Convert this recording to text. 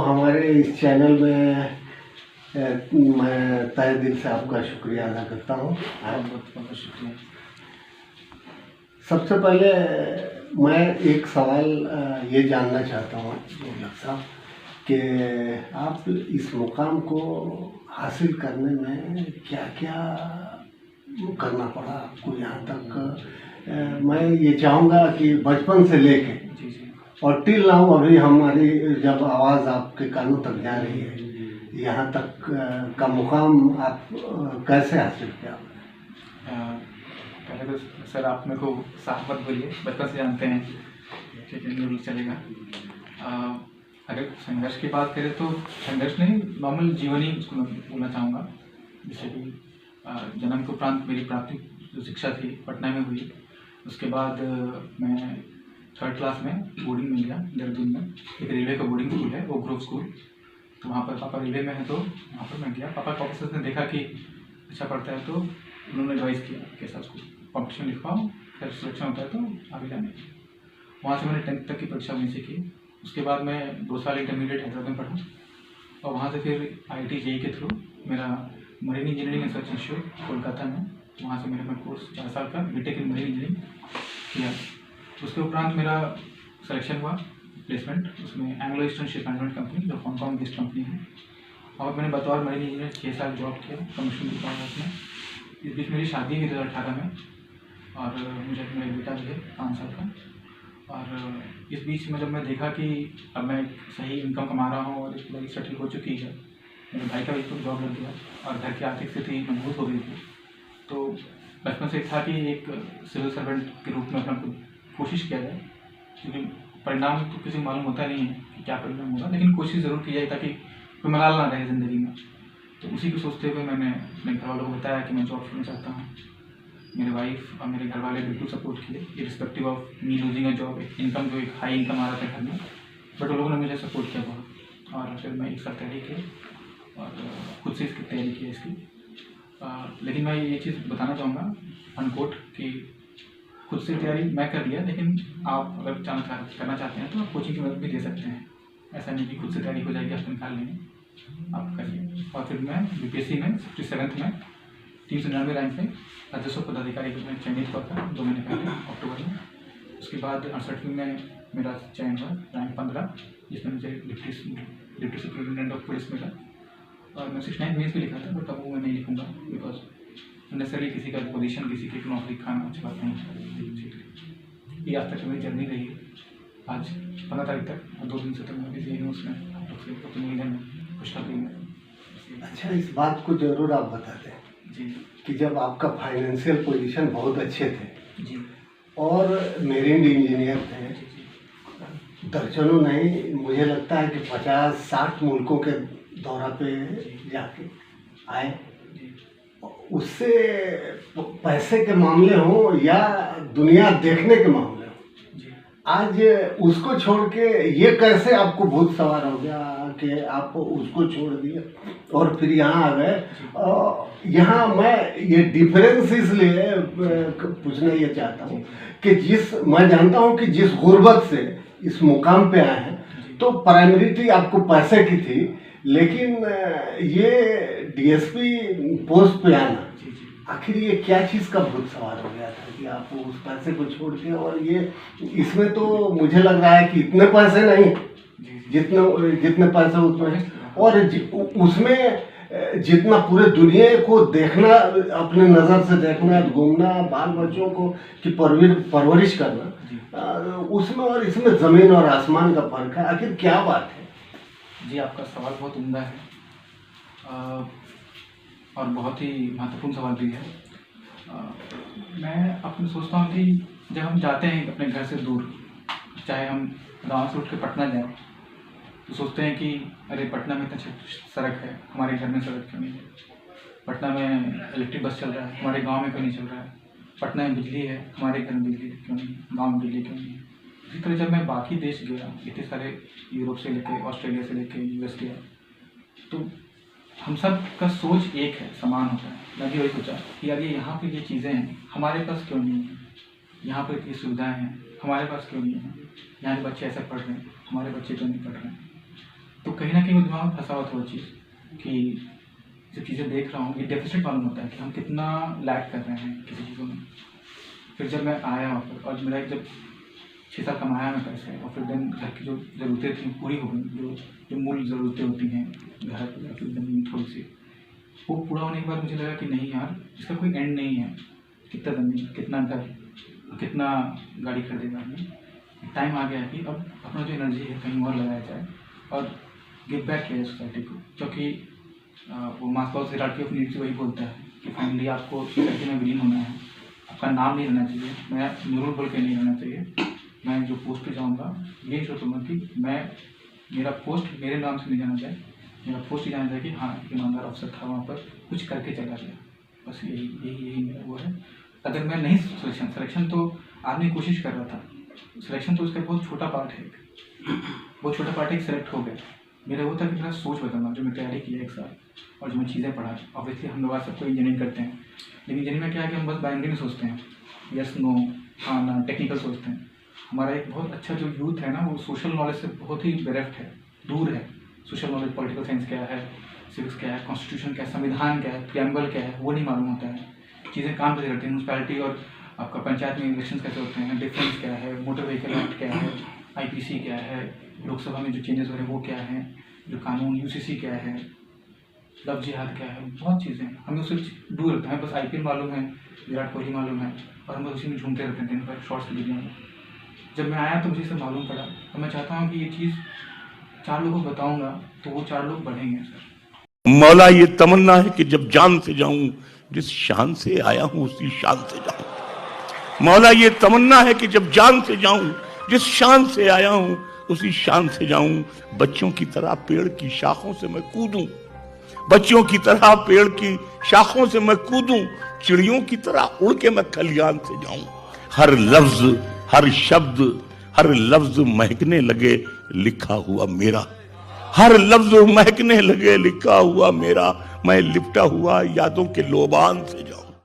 हमारे इस चैनल में मैं तहे दिल से आपका शुक्रिया अदा करता हूँ। बहुत बहुत शुक्रिया। सबसे पहले मैं एक सवाल ये जानना चाहता हूँ साहब कि आप इस मुकाम को हासिल करने में क्या क्या करना पड़ा आपको यहाँ तक। मैं ये चाहूँगा कि बचपन से लेके और टिल नाउ अभी हमारी जब आवाज़ आपके कानों तक जा रही है, यहाँ तक का मुकाम आप कैसे हासिल किया? पहले तो सर आप मेरे को साफ मत बोलिए, बचपन से जानते हैं, ठीक है, नहीं चलेगा। अगर संघर्ष की बात करें तो संघर्ष नहीं, नॉर्मल जीवन ही उसको मैं बोलना चाहूँगा। जैसे कि जन्म के उपरांत मेरी प्राथमिक जो शिक्षा थी पटना में हुई। उसके बाद मैं 3rd क्लास में बोर्डिंग में गया देहरादून में। एक रेलवे का बोर्डिंग स्कूल है, ओक ग्रोव स्कूल, तो वहाँ पर पापा रेलवे में है तो वहाँ पर मैं गया। पापा के ऑफिसर्स ने देखा कि अच्छा पढ़ता है तो उन्होंने एडवाइस किया कि ऐसा उसको कॉम्पिटिशन लिखवाओ, फिर सिलेक्शन होता है तो आगे जाने। वहाँ से मैंने 10th तक की परीक्षा वहीं से की। उसके बाद मैं 2 साल इंटरमीडिएट हैदराबाद में पढ़ा और वहाँ से फिर IIT JEE के थ्रू मेरा marine engineering research institute Kolkata में, वहाँ से मैंने कोर्स 4 साल का बीटेक इन मरीन इंजीनियरिंग किया। उसके उपरांत मेरा सिलेक्शन हुआ प्लेसमेंट, उसमें Anglo eastern ship management company जो हांगकॉन्ग बेस्ड कंपनी है, और मैंने बतौर मरीन इंजीनियर 6 साल जॉब किया, कमीशन भी पाया उसमें। इस बीच मेरी शादी हुई 2018 में और मुझे मेरा बेटा भी है 5 साल का। और इस बीच में जब मैं देखा कि अब मैं सही इनकम कमा रहा हूँ और एक लाइफ सेटल हो चुकी है, मेरे भाई का भी तो जॉब लग गया और घर की आर्थिक स्थिति मजबूत हो गई थी, तो बचपन से था कि एक सिविल सर्वेंट के रूप में अपना कोशिश किया जाए, क्योंकि परिणाम तो किसी को मालूम होता नहीं है कि क्या परिणाम होगा, लेकिन कोशिश ज़रूर की जाए ताकि कोई मलाल ना रहे ज़िंदगी में। तो उसी को सोचते हुए मैंने अपने घर वालों को बताया कि मैं जॉब करना चाहता हूँ। मेरे वाइफ और मेरे घर वाले बिल्कुल सपोर्ट किए, irrespective of me losing a job, income जो एक हाई इनकम आ रहा था घर में, बट वो लोगों ने मुझे सपोर्ट किया बहुत। और फिर मैं 1 साल तैयारी की और खुद से इसकी तैयारी की इसकी। लेकिन मैं ये चीज़ बताना चाहूँगा अनकोट कि खुद से तैयारी मैं कर लिया, लेकिन आप अगर करना चाहते हैं तो आप कोचिंग की मदद भी ले सकते हैं। ऐसा नहीं कि खुद से तैयारी हो जाएगी, आप निकाल लेंगे, आप करिए। और फिर मैं BPSC में 57th में 399 रैंक में राजस्व पदाधिकारी में चयनित हुआ था 2 महीने पहले अक्टूबर में। उसके बाद 68वीं में मेरा चयन हुआ, रैंक 15, जिसमें मुझे डिप्टी सुपरिटेंडेंट ऑफ पुलिस मिला। और मैं 69 मेंस भी लिखा था, बट अब वो मैं नहीं लिखूँगा बिकॉज नेसेसरी किसी का पोजीशन, किसी की नौकरी खाना अच्छी बात नहीं है। ये आज तक मेरी जर्नी रही है, आज 15 तारीख तक, और 2 दिन से तक मैं बिजी हूँ उसमें, आप लोग से अपनी में खुशखबरी में। अच्छा, इस बात को जरूर आप बता दें जी कि जब आपका फाइनेंशियल पोजीशन बहुत अच्छे थे जी और मेरीन इंजीनियर थे, दर्जनों नहीं, मुझे लगता है कि 50-60 मुल्कों के दौरा पे जाके आए, उससे पैसे के मामले हों या दुनिया देखने के मामले हों, आज उसको छोड़ के ये कैसे आपको भूत सवार हो गया कि आप उसको छोड़ दिए और फिर यहाँ आ गए? यहाँ मैं ये डिफरेंस इसलिए पूछना ये चाहता हूँ कि मैं जानता हूँ कि जिस गुर्बत से इस मुकाम पे आए हैं तो प्राइमरिटी आपको पैसे की थी, लेकिन ये DSP पोस्ट पे आना, आखिर ये क्या चीज़ का भूत सवार हो गया था कि आप उस पैसे को छोड़ के? और ये इसमें तो मुझे लग रहा है कि इतने पैसे नहीं, जितने पैसे उसमें, और उसमें जितना पूरे दुनिया को देखना, अपने नज़र से देखना, घूमना, बाल बच्चों को की परवरिश करना, उसमें और इसमें ज़मीन और आसमान का फर्क है। आखिर क्या बात है? जी, आपका सवाल बहुत उम्दा है और बहुत ही महत्वपूर्ण सवाल भी है। मैं अपने सोचता हूँ कि जब हम जाते हैं अपने घर से दूर, चाहे हम गांव से उठ के पटना जाएं, तो सोचते हैं कि अरे पटना में इतना सड़क है, हमारे घर में सड़क क्यों नहीं है? पटना में इलेक्ट्रिक बस चल रहा है, हमारे गांव में क्यों नहीं चल रहा है? पटना में बिजली है, हमारे घर में बिजली क्यों नहीं, गाँव में बिजली क्यों नहीं है? इसी तरह जब मैं बाकी देश गया, इतने सारे यूरोप से लेकर ऑस्ट्रेलिया से लेकर US गया, तो हम सब का सोच एक है, समान होता है। मैं भी वही सोचा कि यार ये यहाँ पे ये चीज़ें हैं, हमारे पास क्यों नहीं है? यहाँ पर इतनी सुविधाएं हैं, हमारे पास क्यों नहीं है? यहाँ के बच्चे ऐसा पढ़ रहे हैं, हमारे बच्चे क्यों नहीं पढ़ रहे हैं? तो कहीं ना कहीं वो दिमाग में फंसा हुआ था वो चीज़ कि जब चीज़ें देख रहा हूँ ये डेफिसिट मालूम होता है कि हम कितना लैग कर रहे हैं किसी चीज़ों में। फिर जब मैं आया वहाँ पर और मेरा जब 6 साल कमाया मैं पैसे और फिर दिन घर की जो ज़रूरतें थी पूरी हो गई, जो मूल ज़रूरतें होती हैं घर या फिर ज़मीन थोड़ी सी, वो पूरा होने के बाद मुझे लगा कि नहीं यार इसका कोई एंड नहीं है। कितना ज़मीन, कितना घर, कितना गाड़ी खरीदेगा आदमी। टाइम आ गया है कि अब अपना जो एनर्जी है कहीं और लगाया जाए और गिव बैक किया जाए सोसाइटी को। क्योंकि वो मास्लो हायरार्की ऑफ नीड्स वही बोलता है कि फाइनली आपको सोसाइटी में विलीन होना है। आपका नाम नहीं रहना चाहिए, मैं नूरुल बोल के नहीं रहना चाहिए। मैं जो पोस्ट पे जाऊँगा ये इंश्योर करूँगा कि मेरा पोस्ट मेरे नाम से नहीं जाना जाए, मेरा पोस्ट ही जाना जाए कि हाँ ईमानदार अफसर था वहाँ पर, कुछ करके चला गया। बस यही मेरा वो है। अगर मैं नहीं सिलेक्शन तो आदमी कोशिश कर रहा था, सिलेक्शन तो उसका बहुत छोटा पार्ट है, बहुत छोटा पार्ट एक सेलेक्ट हो गया। मेरा वो था कि मेरा सोच बदलना, जो मैं तैयारी किया 1 साल और जो मैं चीज़ें पढ़ा। ऑब्वियसली हम लोग आज सबको इंजीनियरिंग करते हैं, लेकिन इंजीनियरिंग में क्या है कि हम बस बाइनरी में सोचते हैं, यस नो हाँ ना, टेक्निकल सोचते हैं। हमारा एक बहुत अच्छा जो यूथ है ना वो सोशल नॉलेज से बहुत ही बेरेफ्ट है, दूर है। सोशल नॉलेज, पॉलिटिकल साइंस क्या है, सिविक्स क्या है, कॉन्स्टिट्यूशन क्या है, संविधान क्या है, प्रियम्बल क्या है, वो नहीं मालूम होता है। चीज़ें काम कैसे करती हैं, म्यूनसिपैलिटी और आपका पंचायत में इलेक्शन कैसे होते हैं, डिफेंस क्या है, मोटर व्हीकल एक्ट क्या है, IPC क्या है, लोकसभा में जो चेंजेस हो रहे हैं वो क्या है, जो कानून UCC क्या है, लव जिहाद क्या है, बहुत चीज़ें हमें उससे दूर रहते हैं। बस IPL मालूम है, विराट कोहली मालूम है और हम बस उसी में झूमते रहते हैं दिन भर शॉर्ट्स वीडियो में। जब मैं आया तो मुझे सब मालूम पड़ा, तो मैं चाहता हूँ कि ये चीज़ 4 लोगों को बताऊँगा तो वो 4 लोग बढ़ेंगे सर। मौला ये तमन्ना है कि जब जान से जाऊं, जिस शान से आया हूं उसी शान से जाऊं। मौला ये तमन्ना है कि जब जान से जाऊं, जिस शान से आया हूं उसी शान से जाऊं। बच्चों की तरह पेड़ की शाखों से मैं कूदूं, बच्चों की तरह पेड़ की शाखों से मैं कूदूं, चिड़ियों की तरह उड़ के मैं खलियान से जाऊं। हर लफ्ज, हर शब्द, हर लफ्ज महकने लगे लिखा हुआ मेरा, हर लफ्ज महकने लगे लिखा हुआ मेरा। मैं लिपटा हुआ यादों के लोबान से जाऊं।